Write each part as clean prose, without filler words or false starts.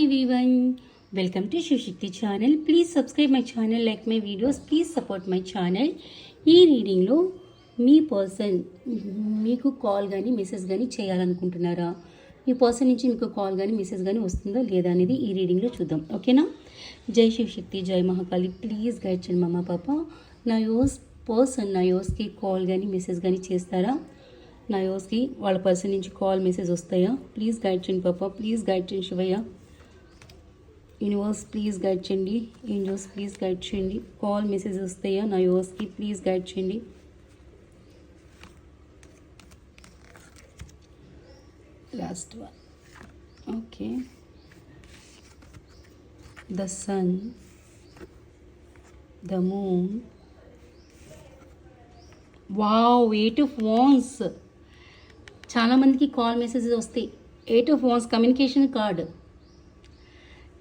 everyone, welcome to Shivshakti channel. Please subscribe my channel, like my videos, please support my channel. ఈ రీడింగ్లో మీ person మీకు call కానీ message కానీ చేయాలనుకుంటున్నారా, మీ person నుంచి మీకు కాల్ కానీ మెసేజ్ కానీ వస్తుందా లేదా అనేది ఈ రీడింగ్లో చూద్దాం. ఓకేనా? జై శివశక్తి, జై మహాకాళి. ప్లీజ్ గైడ్ చేయండి మమ్మా పాప. నా యోస్కి కాల్ కానీ మెసేజ్ కానీ చేస్తారా? నా యోస్కి వాళ్ళ పర్సన్ నుంచి కాల్ మెసేజ్ వస్తాయా? ప్లీజ్ గైడ్ చేయండి పాప, ప్లీజ్ గైడ్ చేయండి శివయ్య. యూనివర్స్ ప్లీజ్ గైడ్ చేయండి, ఏంజల్స్ ప్లీజ్ గైడ్ చేయండి. కాల్ మెసేజ్ వస్తాయా నా యోస్కి? ప్లీజ్ గైడ్ చేయండి. Last one. Okay, the sun, the moon. Wow, 8 of Wands. చాలామందికి కాల్ మెసేజెస్ వస్తాయి. 8 of Wands కమ్యూనికేషన్ కార్డ్.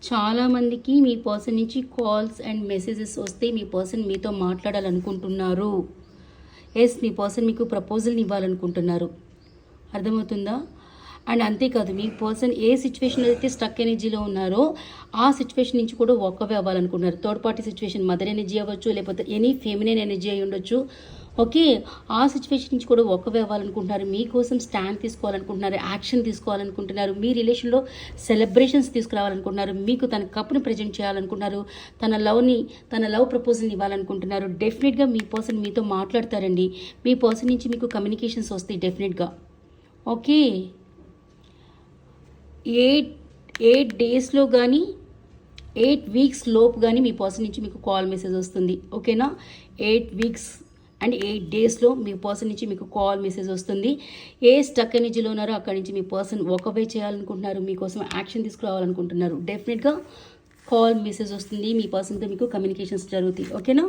చాలామందికి మీ పర్సన్ నుంచి కాల్స్ అండ్ మెసేజెస్ వస్తాయి. మీ పర్సన్ మీతో మాట్లాడాలనుకుంటున్నారు. ఎస్, మీ పర్సన్ మీకు ప్రపోజల్ని ఇవ్వాలనుకుంటున్నారు. అర్థమవుతుందా? అండ్ అంతేకాదు, మీ పర్సన్ ఏ సిచ్యువేషన్ అయితే స్టక్ ఎనర్జీలో ఉన్నారో ఆ సిచ్యువేషన్ నుంచి కూడా వాకవే అవ్వాలనుకుంటున్నారు. Third party situation, mother energy అవ్వచ్చు, లేకపోతే ఎనీ ఫెమినైన్ ఎనర్జీ అయి ఉండొచ్చు. ఓకే, ఆ సిచ్యువేషన్ నుంచి కూడా వాకవే అవ్వాలనుకుంటున్నారు. మీకోసం స్టాండ్ తీసుకోవాలనుకుంటున్నారు, యాక్షన్ తీసుకోవాలనుకుంటున్నారు. మీ రిలేషన్లో సెలబ్రేషన్స్ తీసుకురావాలనుకుంటున్నారు. మీకు తన కప్ని ప్రజెంట్ చేయాలనుకుంటున్నారు. తన లవ్ ప్రపోజల్ని ఇవ్వాలనుకుంటున్నారు. డెఫినెట్గా మీ పర్సన్ మీతో మాట్లాడతారండి. మీ పర్సన్ నుంచి మీకు కమ్యూనికేషన్స్ వస్తాయి డెఫినెట్గా. ఓకే, 8 డేస్లో కానీ 8 వీక్స్ లోపు కానీ మీ పర్సన్ నుంచి మీకు కాల్ మెసేజ్ వస్తుంది. ఓకేనా? 8 వీక్స్ అండ్ 8 డేస్లో మీ పర్సన్ నుంచి మీకు కాల్ మెసేజ్ వస్తుంది. ఏ స్టక్ ఎనర్జీలో ఉన్నారో అక్కడి నుంచి మీ పర్సన్ వాకవే చేయాలనుకుంటున్నారు, మీకోసం యాక్షన్ తీసుకురావాలనుకుంటున్నారు. డెఫినెట్గా కాల్ మెసేజ్ వస్తుంది. మీ పర్సన్తో మీకు కమ్యూనికేషన్స్ జరుగుతాయి. ఓకేనా?